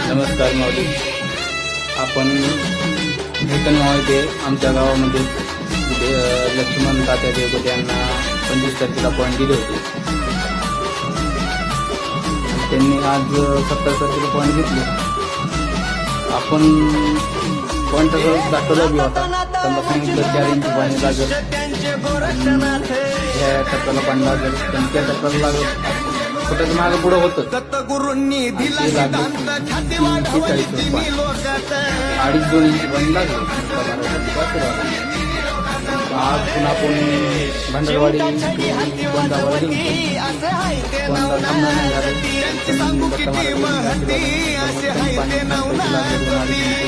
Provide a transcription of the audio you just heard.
नमस्कार माऊली. आपण नूतन मावळे आमच्या गावामध्ये लक्ष्मण तात्या देवगते यांना 25 तारखेला पॉईंट दिले होते. त्यांनी आज 70 तारखेला पॉईंट घेतले. आपण पॉईंट तसं दाखवला बी होता. त्यांना सांगितलं 4 इंच पाणी लागेल, ह्या टप्प्याला पाणी लागेल, पण त्या टप्प्याला लागत कुठं मागं पुढं होतं. 2.5-2 इंच पाणी लागलं. आज पुन्हा आपण भांडरवाडी कोणतावर गेलो. कोणता थांबणार नाही झालं.